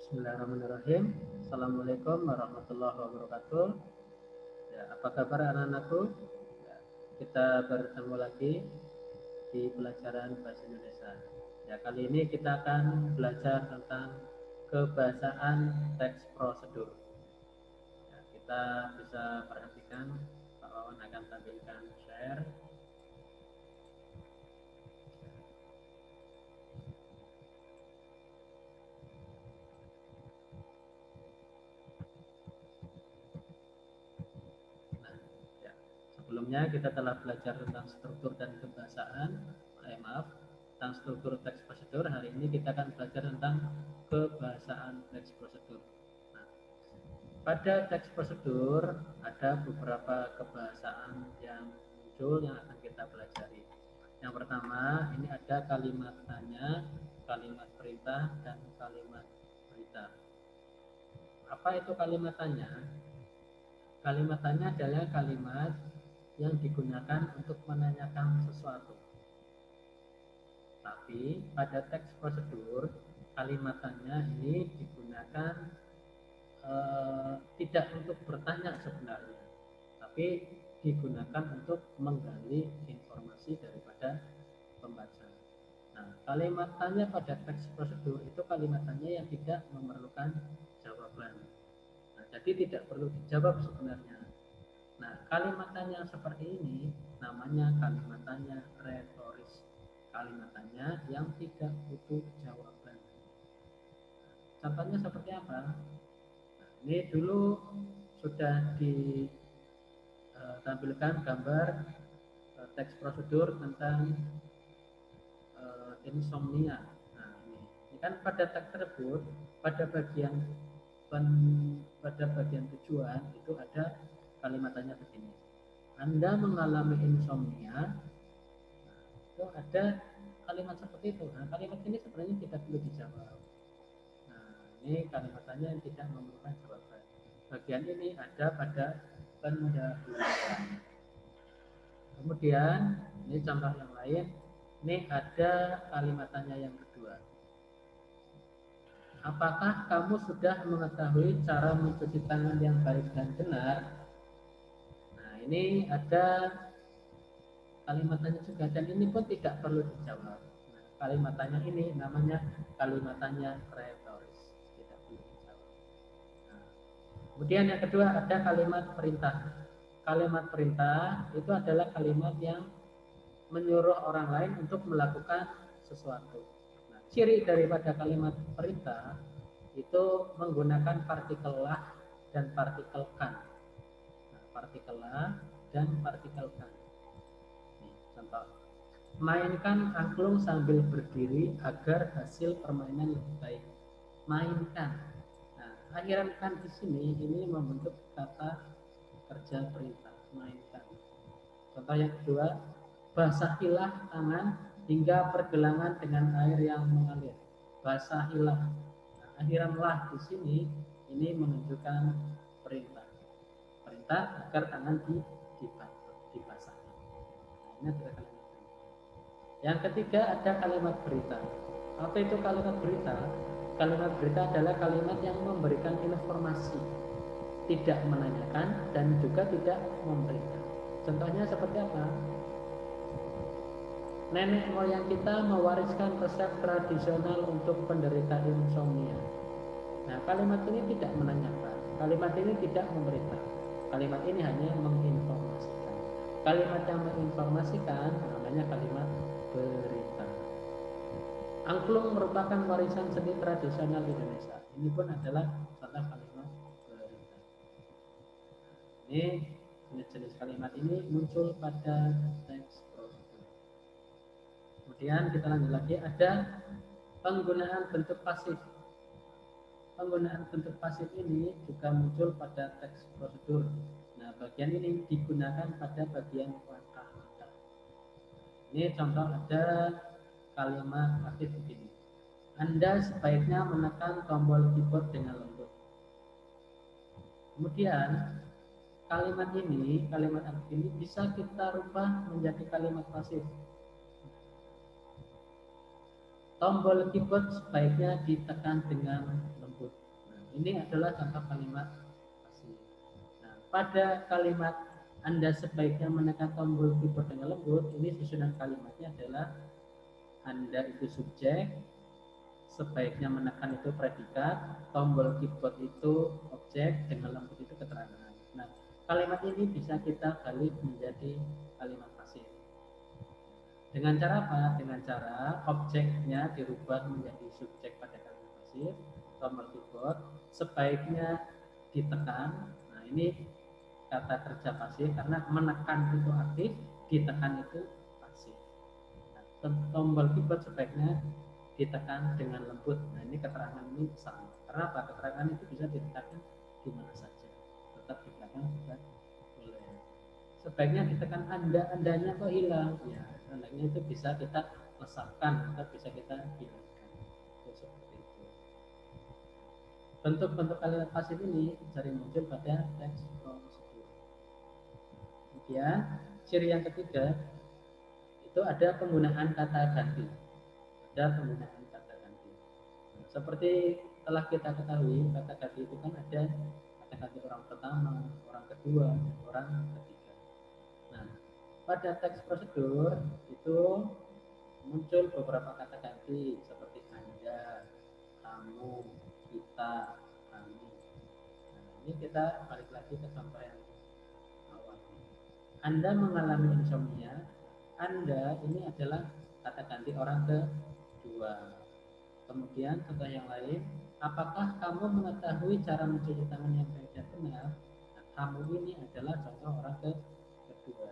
Bismillahirrahmanirrahim. Assalamualaikum warahmatullahi wabarakatuh. Ya, apa kabar anak-anakku? Ya, kita bertemu lagi di pelajaran bahasa Indonesia. Ya, kali ini kita akan belajar tentang kebahasaan teks prosedur. Ya, kita bisa perhatikan Pak Wawan akan tampilkan share. Nah, ya. Sebelumnya kita telah belajar tentang struktur dan kebahasaan. Maaf, tentang struktur teks prosedur. Hari ini kita akan belajar tentang kebahasaan teks prosedur. Nah, pada teks prosedur ada beberapa kebahasaan yang muncul yang akan kita pelajari. Yang pertama, ini ada kalimat tanya, kalimat perintah, dan kalimat berita. Apa itu kalimat tanya? Kalimat tanya adalah kalimat yang digunakan untuk menanyakan sesuatu. Tapi pada teks prosedur, kalimat tanya ini digunakan tidak untuk bertanya sebenarnya, tapi digunakan untuk menggali informasi daripada pembaca. Nah, kalimat tanya pada teks prosedur itu kalimat tanya yang tidak memerlukan jawaban. Nah, jadi tidak perlu dijawab sebenarnya. Nah, kalimat tanya seperti ini namanya kalimat tanya retoris. Kalimat tanya yang tidak butuh jawaban. Contohnya seperti apa? Nah, ini dulu sudah ditampilkan gambar teks prosedur tentang insomnia. Nah, ini kan pada teks tersebut pada bagian tujuan itu ada kalimat tanya begini. Anda mengalami insomnia, nah, itu ada kalimat seperti itu. Nah, kalimat ini sebenarnya tidak perlu dijawab. Nah, ini kalimat tanya yang tidak memerlukan jawaban. Bagian ini ada pada pendahuluan. Kemudian, ini contoh yang lain. Ini ada kalimat tanya yang kedua. Apakah kamu sudah mengetahui cara mencuci tangan yang baik dan benar? Nah, ini ada kalimat tanya juga dan ini pun tidak perlu dijawab. Nah, kalimat tanya ini namanya kalimat tanya retoris, tidak perlu dijawab. Nah, kemudian yang kedua ada kalimat perintah. Kalimat perintah itu adalah kalimat yang menyuruh orang lain untuk melakukan sesuatu. Nah, ciri daripada kalimat perintah itu menggunakan partikel lah dan partikel kan. Nah, partikel lah dan partikel kan. Nih, contoh. Mainkan angklung sambil berdiri agar hasil permainan lebih baik. Mainkan. Nah, akhiran kan di sini ini membentuk kata kerja perintah. Mainkan. Contoh yang kedua, basahilah tangan hingga pergelangan dengan air yang mengalir. Basahilah. Nah, akhiran lah di sini ini menunjukkan perintah. Perintah agar tangan dibasahi. Nah, ini adalah kalimat perintah. Yang ketiga ada kalimat berita. Apa itu kalimat berita? Kalimat berita adalah kalimat yang memberikan informasi, tidak menanyakan dan juga tidak memberikan. Contohnya seperti apa? Nenek moyang kita mewariskan resep tradisional untuk penderita insomnia. Nah, kalimat ini tidak menanyakan, kalimat ini tidak memberitahu, kalimat ini hanya menginformasikan. Kalimat yang menginformasikan namanya kalimat berita. Angklung merupakan warisan seni tradisional Indonesia. Ini pun adalah contoh kalimat berita. Ini jenis-jenis kalimat ini muncul pada teks prosedur. Kemudian kita lanjut lagi, ada penggunaan bentuk pasif. Penggunaan bentuk pasif ini juga muncul pada teks prosedur. Nah, bagian ini digunakan pada bagian langkah-langkah. Ini contoh ada kalimat pasif begini. Anda sebaiknya menekan tombol keyboard dengan lembut. Kemudian kalimat aktif ini bisa kita rubah menjadi kalimat pasif. Tombol keyboard sebaiknya ditekan dengan lembut. Ini adalah contoh kalimat pasif. Nah, pada kalimat Anda sebaiknya menekan tombol keyboard dengan lembut, ini susunan kalimatnya adalah Anda itu subjek, sebaiknya menekan itu predikat, tombol keyboard itu objek, dengan lembut itu keterangan. Nah, kalimat ini bisa kita balik menjadi kalimat pasif. Dengan cara apa? Dengan cara objeknya dirubah menjadi subjek pada kalimat pasif, tombol keyboard sebaiknya ditekan. Nah, ini kata kerja pasif karena menekan itu aktif, ditekan itu pasif. Nah, tombol keyboard sebaiknya ditekan dengan lembut. Nah, ini keterangan ini sama. Karena apa? Keterangan itu bisa ditekan di mana saja. Tetap di belakang juga boleh. Sebaiknya ditekan andanya kok hilang. Ya, andanya itu bisa kita lesapkan atau bisa kita hilangkan. Itu seperti itu. Bentuk-bentuk kalimat pasif ini sering muncul pada teks prosedur. Kemudian ciri yang ketiga itu ada penggunaan kata ganti. Ada penggunaan kata ganti. Seperti telah kita ketahui, kata ganti itu kan ada kata ganti orang pertama, orang kedua, dan orang ketiga. Nah, pada teks prosedur itu muncul beberapa kata ganti seperti Anda, kamu, kita, kami. Nah, ini kita balik lagi ke contoh yang awal. Anda mengalami insomnia. Anda ini adalah kata ganti orang kedua. Kemudian contoh yang lain, apakah kamu mengetahui cara mencuci tangan yang baik dan benar? Nah, kamu ini adalah contoh orang kedua.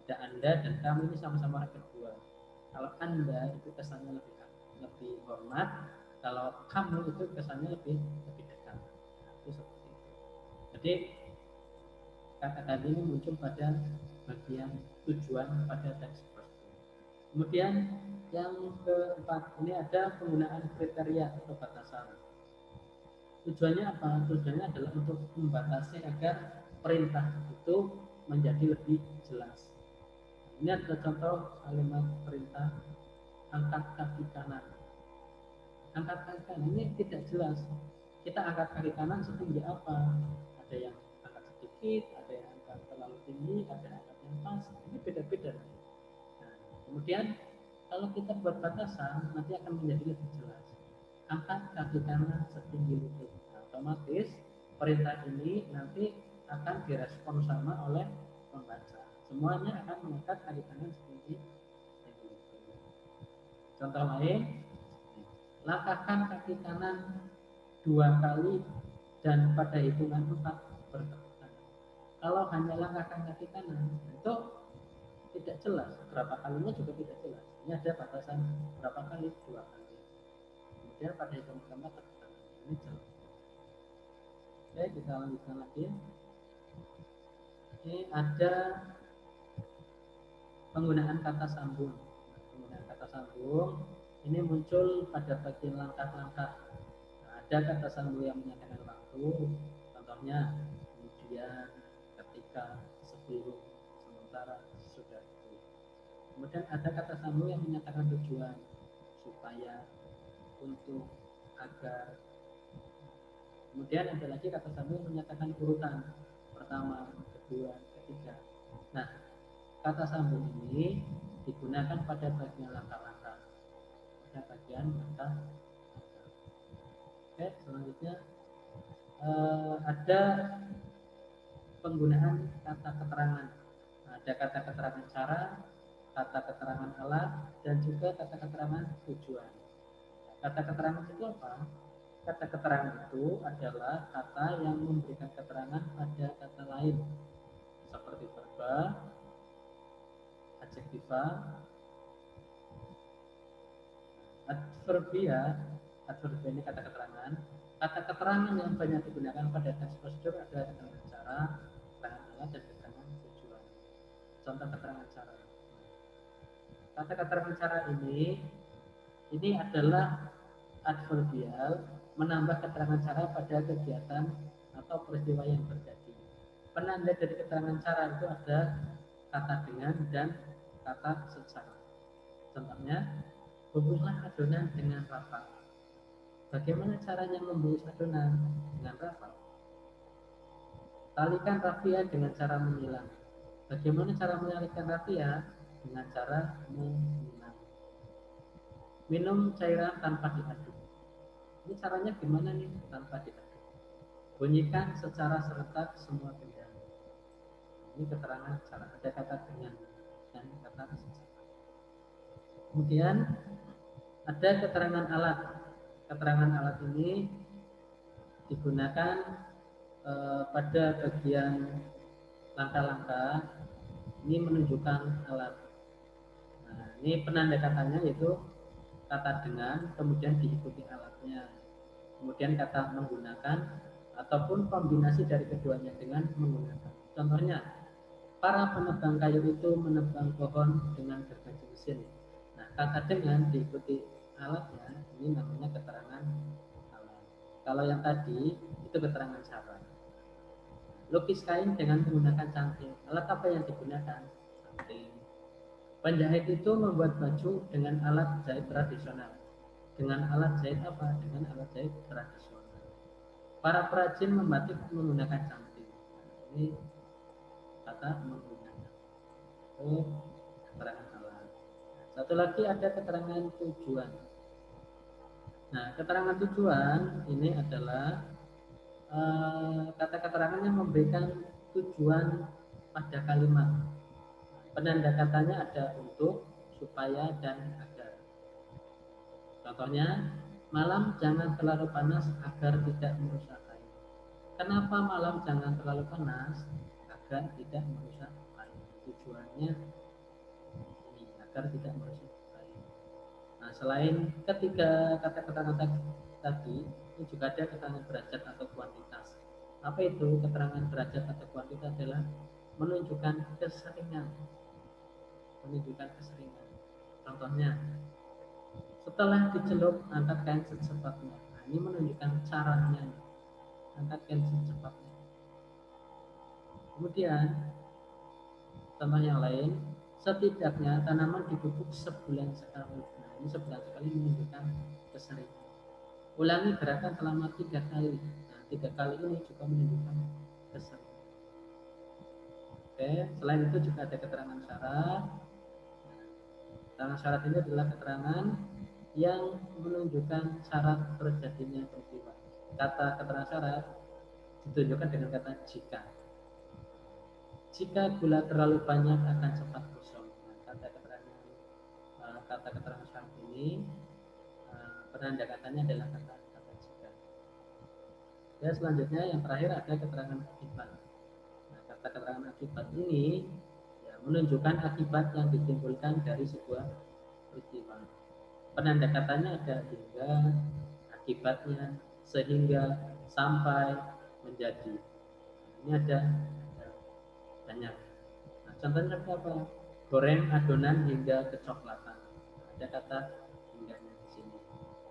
Ada Anda dan kamu ini sama-sama orang kedua. Kalau Anda itu kesannya lebih hormat, kalau kamu itu kesannya lebih dekat. Nah, itu seperti itu. Jadi kata-kata ini muncul pada bagian tujuan pada teks prosedur. Kemudian yang keempat, ini ada penggunaan kriteria atau batasan. Tujuannya apa? Tujuannya adalah untuk membatasi agar perintah itu menjadi lebih jelas. Ini ada contoh kalimat perintah angkat kaki kanan. Angkat kaki kanan ini tidak jelas. Kita angkat kaki kanan setinggi apa? Ada yang angkat sedikit, ada yang angkat terlalu tinggi, ada yang angkat yang pas. Ini beda-beda. Nah, kemudian kalau kita buat batasan, nanti akan menjadi lebih jelas. Angkat kaki kanan setinggi lutut. Nah, otomatis perintah ini nanti akan direspon sama oleh pembaca. Semuanya akan mengangkat kaki kanan setinggi lutut. Contoh lain, langkahkan kaki kanan 2 kali dan pada hitungan 4 bertepatan. Kalau hanya langkahkan kaki kanan, itu tidak jelas, berapa kalinya juga tidak jelas. Ini ada batasan berapa kali, 2 kali. Kemudian pada hitungan keempat bertepatan. Ini jelas. Oke, kita lanjutkan lagi. Ini ada penggunaan kata sambung. Penggunaan kata sambung ini muncul pada bagian langkah-langkah. Nah, ada kata sambung yang menyatakan waktu, contohnya kemudian, ketika, sebelum, sementara, sesudah itu. Kemudian ada kata sambung yang menyatakan tujuan, supaya, untuk, agar. Kemudian ada lagi kata sambung yang menyatakan urutan, pertama, kedua, ketiga. Nah, kata sambung ini digunakan pada bagian langkah-langkah. Pada bagian langkah-langkah. Oke, selanjutnya ada penggunaan kata keterangan. Ada kata keterangan cara, kata keterangan alat, dan juga kata keterangan tujuan. Kata keterangan itu apa? Kata keterangan itu adalah kata yang memberikan keterangan pada kata lain, seperti verba, adjektiva, adverbia. Adverbia ini kata keterangan. Kata keterangan yang banyak digunakan pada teks prosedur adalah keterangan cara, keterangan alat, dan keterangan tujuan. Contoh keterangan cara. Kata keterangan cara ini adalah adverbial, menambah keterangan cara pada kegiatan atau peristiwa yang terjadi. Penanda dari keterangan cara itu ada kata dengan dan kata secara. Contohnya, hubunglah adonan dengan rapat. Bagaimana caranya membuat adonan? Dengan rafal. Talikan rafia dengan cara menyilang. Bagaimana cara mengalihkan rafia? Dengan cara menyilang. Minum cairan tanpa diaduk. Ini caranya gimana nih? Tanpa diaduk. Bunyikan secara serentak semua benda. Ini keterangan cara. Ada kata dengan dan kata secara. Kemudian ada keterangan alat. Keterangan alat ini digunakan pada bagian langkah-langkah. Ini menunjukkan alat. Nah, ini penanda katanya yaitu kata dengan, kemudian diikuti alatnya. Kemudian kata menggunakan ataupun kombinasi dari keduanya dengan menggunakan. Contohnya, para penebang kayu itu menebang pohon dengan gergaji mesin. Nah, kata dengan diikuti alatnya, ini namanya keterangan alat. Kalau yang tadi itu keterangan syarat. Lukis kain dengan menggunakan canting. Alat apa yang digunakan? Canting. Penjahit itu membuat baju dengan alat jahit tradisional. Dengan alat jahit apa? Dengan alat jahit tradisional. Para perajin membatik menggunakan canting. Ini kata menggunakan. Itu keterangan alat. Satu lagi ada keterangan tujuan. Nah, keterangan tujuan ini adalah kata keterangan yang memberikan tujuan pada kalimat. Penanda katanya ada untuk, supaya, dan agar. Contohnya, malam jangan terlalu panas agar tidak merusak kain. Kenapa malam jangan terlalu panas? Agar tidak merusak kain. Tujuannya ini, agar tidak merusak kain. Nah, selain ketiga kata keterangan tadi, ini juga ada keterangan derajat atau kuantitas. Apa itu keterangan derajat atau kuantitas? Adalah menunjukkan keseringan. Menunjukkan keseringan. Contohnya, setelah dicelup, angkat kain secepatnya. Nah, ini menunjukkan caranya. Angkat kain secepatnya. Kemudian, contoh yang lain, setidaknya tanaman dipupuk sebulan sekali. Nah, ini sebulan sekali menunjukkan keseringan. Ulangi gerakan selama 3 kali. Nah, 3 kali ini juga menunjukkan keseringan. Oke, selain itu juga ada keterangan syarat. Keterangan syarat ini adalah keterangan yang menunjukkan syarat terjadinya peristiwa. Kata keterangan syarat ditunjukkan dengan kata jika. Jika gula terlalu banyak akan cepat gosong. Nah, kata keterangan syarat ini penanda katanya adalah kata jika. Dan selanjutnya yang terakhir ada keterangan akibat. Nah, kata keterangan akibat ini menunjukkan akibat yang ditimbulkan dari sebuah peristiwa. Penanda katanya ada hingga, akibatnya, sehingga, sampai, menjadi. Ini ada banyak. Nah, contohnya apa? Goreng adonan hingga kecoklatan. Ada kata hingga di sini.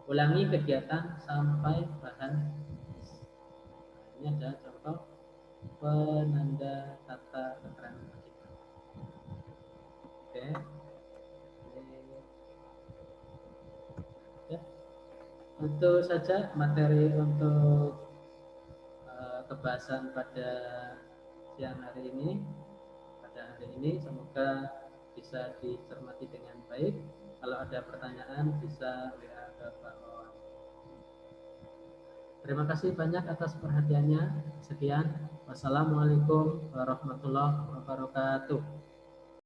Ulangi kegiatan sampai bahan. Nah, ini ada contoh penanda kata keterangan akibat. Oke. Itu saja materi untuk kebahasan pada siang hari ini. Pada hari ini semoga bisa dicermati dengan baik. Kalau ada pertanyaan bisa WA ke Pak Wawan. Terima kasih banyak atas perhatiannya. Sekian. Wassalamualaikum warahmatullahi wabarakatuh.